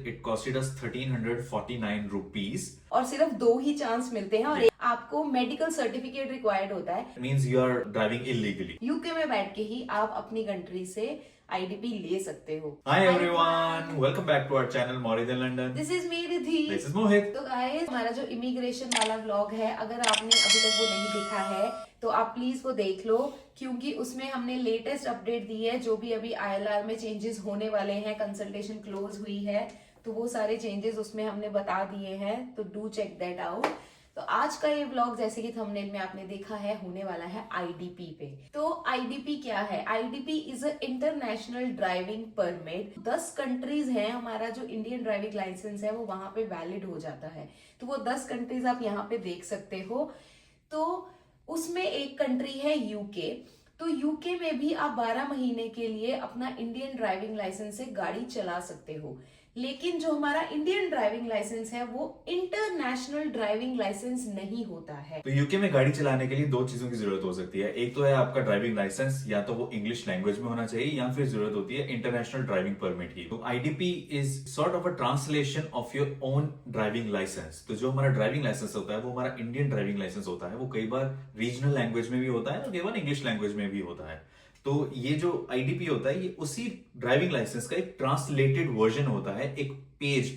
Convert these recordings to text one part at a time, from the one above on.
It costed us 1349 rupees. और सिर्फ 2 ही chance मिलते हैं और आपको मेडिकल सर्टिफिकेट रिक्वायर्ड होता है। It means you are driving illegally. UK में बैठ के ही आप अपनी कंट्री से आईडीपी ले सकते हो। Hi everyone, welcome back to our channel More than London. This is me Riddhi. This is Mohit. तो गाइस हमारा जो इमिग्रेशन वाला व्लॉग है, अगर आपने अभी तक वो नहीं देखा है तो आप प्लीज वो देख लो, क्योंकि उसमें हमने लेटेस्ट अपडेट दी है। जो भी अभी आईएलआर में चेंजेस होने वाले हैं, कंसल्टेशन क्लोज हुई है, तो वो सारे चेंजेस उसमें हमने बता दिए हैं, तो डू चेक दैट आउट। तो आज का ये व्लॉग जैसे कि थंबनेल में आपने देखा है होने वाला है आईडीपी पे। तो आईडीपी क्या है? IDP is a international driving permit. 10 countries हैं, हमारा जो इंडियन ड्राइविंग लाइसेंस है वो वहां पे वैलिड हो जाता है। तो वो 10 कंट्रीज आप यहाँ पे देख सकते हो। तो उसमें एक कंट्री है यूके। तो यूके में भी आप 12 महीने के लिए अपना इंडियन ड्राइविंग लाइसेंस से गाड़ी चला सकते हो, लेकिन जो हमारा इंडियन ड्राइविंग लाइसेंस है वो इंटरनेशनल ड्राइविंग लाइसेंस नहीं होता है। तो यूके में गाड़ी चलाने के लिए 2 चीजों की जरूरत हो सकती है। एक तो है आपका ड्राइविंग लाइसेंस, या तो वो इंग्लिश लैंग्वेज में होना चाहिए, या फिर जरूरत होती है इंटरनेशनल ड्राइविंग परमिट की। तो IDP is sort of a translation of your own driving licence. तो जो हमारा ड्राइविंग लाइसेंस होता है वो हमारा इंडियन ड्राइविंग लाइसेंस होता है। वो कई बार रीजनल लैंग्वेज में भी होता है और कई बार इंग्लिश लैंग्वेज में भी होता है। तो ये जो आईडीपी होता है ये उसी ड्राइविंग लाइसेंस का एक ट्रांसलेटेड वर्जन होता है, एक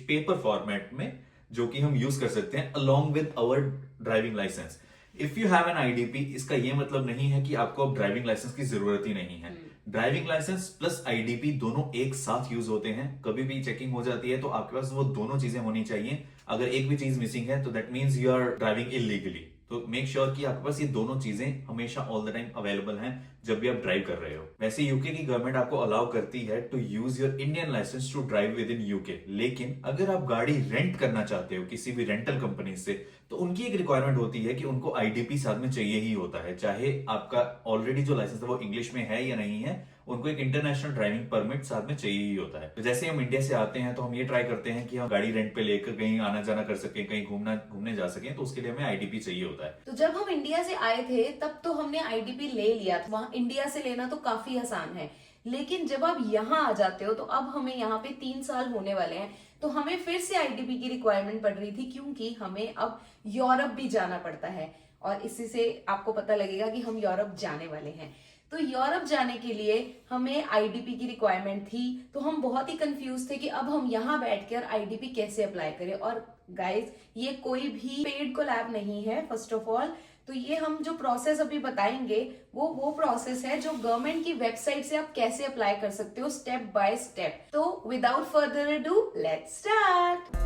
पेपर फॉर्मेट में, जो कि हम यूज कर सकते हैं along with our driving licence. If you have an IDP, इसका ये मतलब नहीं है कि आपको अब ड्राइविंग लाइसेंस की जरूरत ही नहीं है। ड्राइविंग लाइसेंस प्लस आईडीपी दोनों एक साथ यूज होते हैं। कभी भी चेकिंग हो जाती है तो आपके पास वो दोनों चीजें होनी चाहिए। अगर एक भी चीज मिसिंग है तो that means you are driving illegally. तो मेक श्योर कि आपके पास ये दोनों चीजें हमेशा ऑल द टाइम अवेलेबल हैं जब भी आप ड्राइव कर रहे हो। वैसे यूके की गवर्नमेंट आपको अलाउ करती है to use your Indian licence to drive within UK, लेकिन अगर आप गाड़ी रेंट करना चाहते हो किसी भी रेंटल कंपनी से, तो उनकी एक रिक्वायरमेंट होती है कि उनको आईडीपी साथ में चाहिए ही होता है। चाहे आपका ऑलरेडी जो लाइसेंस है वो इंग्लिश में है या नहीं है, उनको एक इंटरनेशनल ड्राइविंग परमिट साथ में चाहिए ही होता है। तो जैसे हम इंडिया से आते हैं तो हम ये ट्राई करते हैं कि हम गाड़ी रेंट पे लेकर कहीं आना जाना कर सकें, कहीं घूमने जा सकें, तो उसके लिए हमें आईडीपी चाहिए होता है। तो जब हम इंडिया से आए थे तब तो हमने आईडीपी ले लिया था। वहां इंडिया से लेना तो काफी आसान है, लेकिन जब आप यहाँ आ जाते हो तो अब हमें यहाँ पे 3 साल होने वाले हैं, तो हमें फिर से आईडीपी की रिक्वायरमेंट पड़ रही थी, क्योंकि हमें अब यूरोप भी जाना पड़ता है। और इसी से आपको पता लगेगा कि हम यूरोप जाने वाले हैं। तो यूरोप जाने के लिए हमें आईडीपी की रिक्वायरमेंट थी। तो हम बहुत ही कंफ्यूज थे कि अब हम यहाँ बैठकर आईडीपी कैसे अप्लाई करें। और गाइस, ये कोई भी पेड कोलैब नहीं है फर्स्ट ऑफ ऑल। तो ये हम जो प्रोसेस अभी बताएंगे वो प्रोसेस है जो गवर्नमेंट की वेबसाइट से आप कैसे अप्लाई कर सकते हो स्टेप बाय स्टेप। तो without further ado, let's start.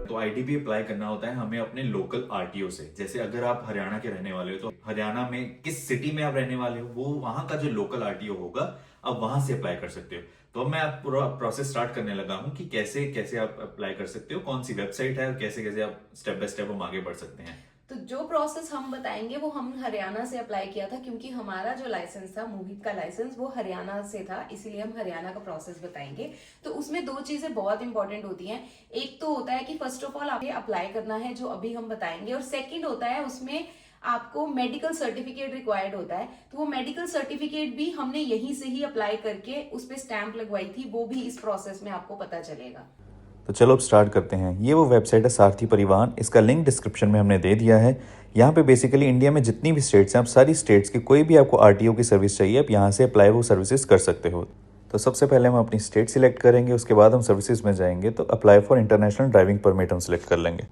तो आईडीपी अप्लाई करना होता है हमें अपने लोकल आरटीओ से। जैसे अगर आप हरियाणा के रहने वाले हो तो हरियाणा में किस सिटी में आप रहने वाले हो, वो वहां का जो लोकल आरटीओ होगा आप वहां से अप्लाई कर सकते हो। तो अब मैं आप पूरा प्रोसेस स्टार्ट करने लगा हूं कि कैसे कैसे आप अप्लाई कर सकते हो, कौन सी वेबसाइट है और कैसे कैसे आप स्टेप बाय स्टेप हम आगे बढ़ सकते हैं। तो जो प्रोसेस हम बताएंगे वो हम हरियाणा से अप्लाई किया था, क्योंकि हमारा जो लाइसेंस था, मोहित का लाइसेंस, वो हरियाणा से था, इसीलिए हम हरियाणा का प्रोसेस बताएंगे। तो उसमें 2 चीजें बहुत इंपॉर्टेंट होती हैं। एक तो होता है कि फर्स्ट ऑफ ऑल आपको अप्लाई करना है, जो अभी हम बताएंगे, और सेकेंड होता है उसमें आपको मेडिकल सर्टिफिकेट रिक्वायर्ड होता है। तो वो मेडिकल सर्टिफिकेट भी हमने यहीं से ही अप्लाई करके उस पर स्टैंप लगवाई थी, वो भी इस प्रोसेस में आपको पता चलेगा। तो चलो अब स्टार्ट करते हैं। ये वो वेबसाइट है सारथी परिवहन, इसका लिंक डिस्क्रिप्शन में हमने दे दिया है। यहाँ पे बेसिकली इंडिया में जितनी भी स्टेट्स हैं, आप सारी स्टेट्स की कोई भी आपको आरटीओ की सर्विस चाहिए, आप यहाँ से अप्लाई वो सर्विसेज कर सकते हो। तो सबसे पहले हम अपनी स्टेट सिलेक्ट करेंगे, उसके बाद हम सर्विसेज में जाएंगे तो apply for international driving permit हम सिलेक्ट कर लेंगे।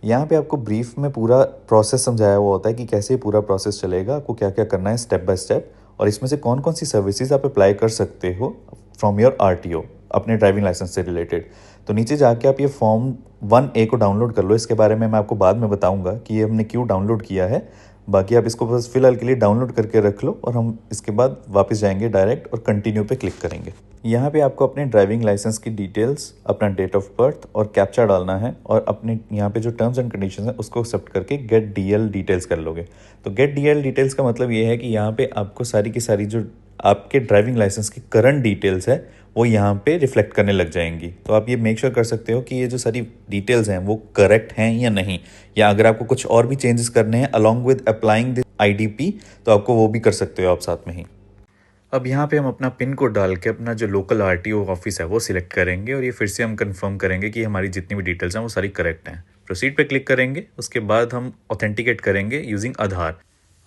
यहाँ पे आपको ब्रीफ में पूरा प्रोसेस समझाया हुआ होता है कि कैसे पूरा प्रोसेस चलेगा, आपको क्या क्या करना है स्टेप बाय स्टेप, और इसमें से कौन कौन सी सर्विसेज आप अप्लाई कर सकते हो फ्रॉम योर आरटीओ अपने ड्राइविंग लाइसेंस से रिलेटेड। तो नीचे जाके आप ये फॉर्म 1A को डाउनलोड कर लो। इसके बारे में मैं आपको बाद में बताऊंगा कि ये हमने क्यों डाउनलोड किया है। बाकी आप इसको बस फिलहाल के लिए डाउनलोड करके रख लो, और हम इसके बाद वापस जाएंगे डायरेक्ट और कंटिन्यू पे क्लिक करेंगे। यहाँ पे आपको अपने ड्राइविंग लाइसेंस की डिटेल्स, अपना डेट ऑफ बर्थ और कैप्चा डालना है, और अपने यहाँ पे जो टर्म्स एंड कंडीशंस है उसको एक्सेप्ट करके गेट डीएल डिटेल्स कर लोगे। तो गेट डीएल डिटेल्स का मतलब ये है कि यहाँ पे आपको सारी की सारी जो आपके ड्राइविंग लाइसेंस की करंट डिटेल्स है वो यहाँ पे रिफ्लेक्ट करने लग जाएंगी। तो आप ये मेक श्योर कर सकते हो कि ये जो सारी डिटेल्स हैं वो करेक्ट हैं या नहीं, या अगर आपको कुछ और भी चेंजेस करने हैं along with applying this IDP तो आपको वो भी कर सकते हो आप साथ में ही। अब यहाँ पे हम अपना पिन कोड डाल के अपना जो लोकल आरटीओ ऑफिस है वो सिलेक्ट करेंगे और ये फिर से हम कंफर्म करेंगे कि हमारी जितनी भी डिटेल्स हैं वो सारी करेक्ट हैं। प्रोसीड पे क्लिक करेंगे, उसके बाद हम ऑथेंटिकेट करेंगे यूजिंग आधार।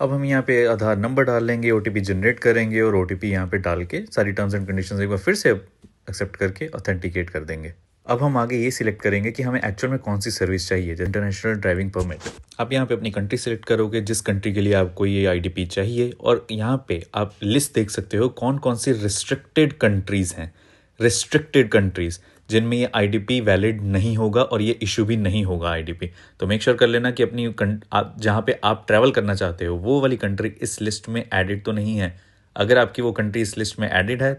अब हम यहाँ पे आधार नंबर डाल लेंगे, ओटीपी जनरेट करेंगे और ओटीपी यहाँ पे डाल के सारी टर्म्स एंड कंडीशंस एक बार फिर से एक्सेप्ट करके ऑथेंटिकेट कर देंगे। अब हम आगे ये सिलेक्ट करेंगे कि हमें एक्चुअल में कौन सी सर्विस चाहिए, इंटरनेशनल ड्राइविंग परमिट। आप यहाँ पे अपनी कंट्री सेलेक्ट करोगे, जिस कंट्री के लिए आपको ये आईडीपी चाहिए, और यहाँ पे आप लिस्ट देख सकते हो कौन कौन सी रिस्ट्रिक्टेड कंट्रीज हैं, रिस्ट्रिक्टेड कंट्रीज जिनमें ये आईडीपी वैलिड नहीं होगा और ये इशू भी नहीं होगा आईडीपी। तो मेक श्योर कर लेना कि अपनी आप जहाँ पे आप ट्रैवल करना चाहते हो वो वाली कंट्री इस लिस्ट में एडिड तो नहीं है। अगर आपकी वो कंट्री इस लिस्ट में एडिड है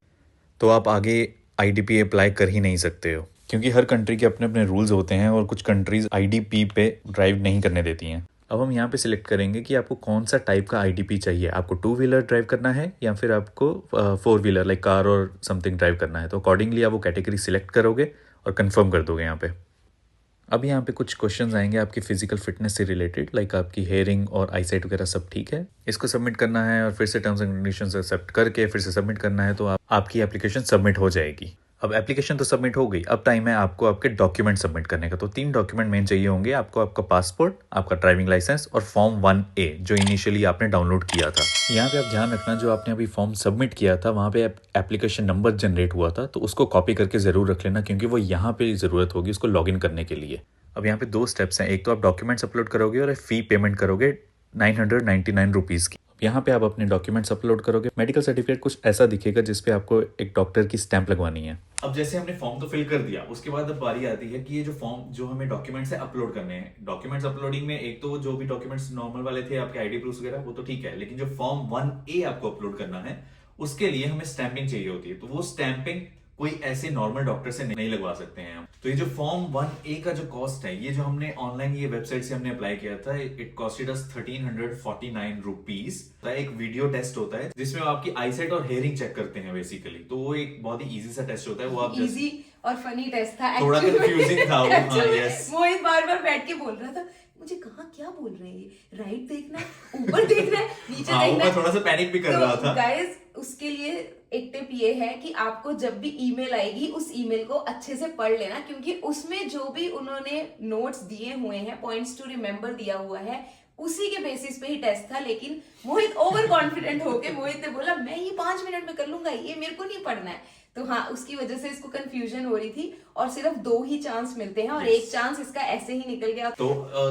तो आप आगे आईडीपी अप्लाई कर ही नहीं सकते हो, क्योंकि हर कंट्री के अपने अपने रूल्स होते हैं और कुछ कंट्रीज आईडीपी पे ड्राइव नहीं करने देती हैं। अब हम यहाँ पे सिलेक्ट करेंगे कि आपको कौन सा टाइप का आईडीपी चाहिए, आपको 2 व्हीलर ड्राइव करना है या फिर आपको 4 व्हीलर लाइक कार और समथिंग ड्राइव करना है। तो अकॉर्डिंगली आप वो कैटेगरी सिलेक्ट करोगे और कंफर्म कर दोगे यहाँ पे। अब यहाँ पे कुछ क्वेश्चंस आएंगे आपकी फिजिकल फिटनेस से रिलेटेड, लाइक आपकी हेयरिंग और आईसाइट वगैरह सब ठीक है। इसको सबमिट करना है और फिर से टर्म्स एंड कंडीशंस एक्सेप्ट करके फिर से सबमिट करना है, तो आपकी एप्लीकेशन सबमिट हो जाएगी। अब एप्लीकेशन तो सबमिट हो गई, अब टाइम है आपको आपके डॉक्यूमेंट सबमिट करने का। तो 3 डॉक्यूमेंट मेन चाहिए होंगे आपको, आपका पासपोर्ट, आपका ड्राइविंग लाइसेंस और फॉर्म 1A जो इनिशियली आपने डाउनलोड किया था। यहाँ पे आप ध्यान रखना, जो आपने अभी फॉर्म सबमिट किया था वहाँ पे एप्लीकेशन नंबर जनरेट हुआ था, तो उसको कॉपी करके ज़रूर रख लेना, क्योंकि वो यहाँ पे ज़रूरत होगी उसको लॉगिन करने के लिए। अब यहाँ पे 2 स्टेप्स हैं, एक तो आप डॉक्यूमेंट्स अपलोड करोगे और फ़ी पेमेंट करोगे 999 रुपीज़ की। यहाँ पे आप अपने डॉक्यूमेंट्स अपलोड करोगे, मेडिकल सर्टिफिकेट कुछ ऐसा दिखेगा जिसपे आपको एक डॉक्टर की स्टैंप लगवानी है। अब जैसे हमने फॉर्म तो फिल कर दिया, उसके बाद अब बारी आती है कि ये जो फॉर्म जो हमें डॉक्यूमेंट्स है अपलोड करने हैं। डॉक्यूमेंट्स अपलोडिंग में एक तो जो भी डॉक्यूमेंट्स नॉर्मल वाले थे आपके आईडी प्रूफ वगैरह वो तो ठीक है, लेकिन जो फॉर्म 1A आपको अपलोड करना है उसके लिए हमें स्टैंपिंग चाहिए होती है। तो वो स्टैंपिंग कोई ऐसे नॉर्मल डॉक्टर से नहीं लगवा सकते हैं हम। तो ये जो फॉर्म 1A का जो कॉस्ट है, ये जो हमने ऑनलाइन ये वेबसाइट से हमने अप्लाई किया था, इट कॉस्टेड अस 1349 रुपीज। एक वीडियो टेस्ट होता है जिसमें वो आपकी आईसाइट और हेयरिंग चेक करते हैं बेसिकली। तो वो एक बहुत ही इजी सा टेस्ट होता है, वो आप इजी और फनी टेस्ट था, थोड़ा कंफ्यूजिंग था वो। हाँ, यस। मोहित बार बार बैठ के बोल रहा था मुझे कहाँ क्या बोल रहे हैं, राइट देखना है, ऊपर देखना है, नीचे हाँ, देखना है। मैं थोड़ा सा पैनिक भी कर रहा था। गाइस उसके लिए एक टिप ये है कि आपको जब भी ईमेल आएगी उस ईमेल को अच्छे से पढ़ लेना, क्योंकि उसमें जो भी उन्होंने नोट्स दिए हुए हैं, पॉइंट्स टू रिमेम्बर दिया हुआ है, उसी के बेसिस पे ही टेस्ट था। लेकिन मोहित ओवर कॉन्फिडेंट होके मोहित ने बोला मैं ये 5 मिनट में कर लूंगा, ये मेरे को नहीं पढ़ना है। तो हाँ, उसकी वजह से इसको कंफ्यूजन हो रही थी और सिर्फ 2 ही चांस मिलते हैं और एक चांस इसका ऐसे ही निकल गया। तो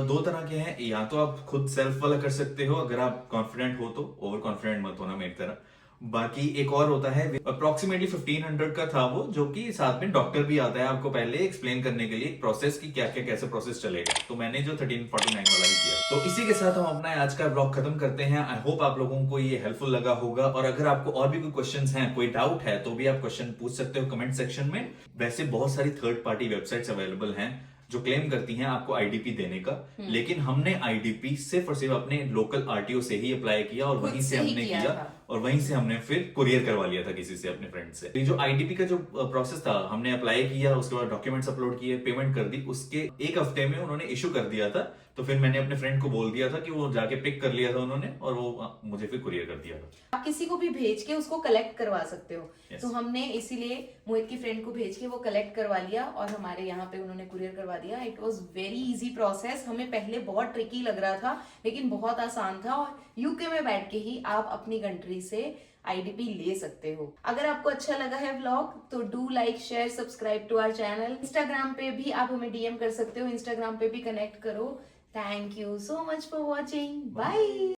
2 तरह के हैं, या तो आप खुद सेल्फ वाला कर सकते हो अगर आप कॉन्फिडेंट हो तो, ओवर कॉन्फिडेंट मत होना मेरी तरह। बाकी एक और होता है, अप्रोक्सीमेटली 1500 का था वो, जो कि साथ में डॉक्टर भी आता है आपको पहले एक्सप्लेन करने के लिए प्रोसेस की क्या क्या कैसे प्रोसेस चलेगा। तो मैंने जो 1349 वाला ही किया। तो इसी के साथ हम अपना आज का ब्लॉग खत्म करते हैं। आई होप आप लोगों को ये हेल्पफुल लगा होगा, और अगर आपको और भी कोई क्वेश्चंस हैं, कोई डाउट है, तो भी आप क्वेश्चन पूछ सकते हो कमेंट सेक्शन में। वैसे बहुत सारी थर्ड पार्टी वेबसाइट्स अवेलेबल हैं जो क्लेम करती हैं आपको आईडीपी देने का, लेकिन हमने आईडीपी सिर्फ और सिर्फ अपने लोकल आरटीओ से ही अप्लाई किया और वहीं से हमने किया और वहीं से हमने फिर कुरियर करवा लिया था किसी से, अपने फ्रेंड से। ये जो आईडीपी का जो प्रोसेस था, हमने अप्लाई किया, उसके बाद डॉक्यूमेंट्स अपलोड किए, पेमेंट कर दी, उसके 1 हफ्ते में उन्होंने इशू कर दिया था। तो फिर मैंने अपने फ्रेंड को बोल दिया था कि वो जाके पिक कर लिया था उन्होंने, और वो मुझे फिर कुरियर कर दिया था। आप किसी को भी भेज के उसको कलेक्ट करवा सकते हो। तो हमने इसीलिए मोहित की फ्रेंड को भेज के वो कलेक्ट करवा लिया और हमारे यहाँ पे उन्होंने कुरियर करवा दिया। It was very easy process. हमें पहले बहुत ट्रिकी लग रहा था, लेकिन बहुत आसान था, और यूके में बैठ के ही आप अपनी कंट्री से आईडीपी ले सकते हो। अगर आपको अच्छा लगा है व्लॉग तो do like, share, subscribe to our channel. Instagram पे भी आप हमें डीएम कर सकते हो, इंस्टाग्राम पे भी कनेक्ट करो। Thank you so much for watching. Bye.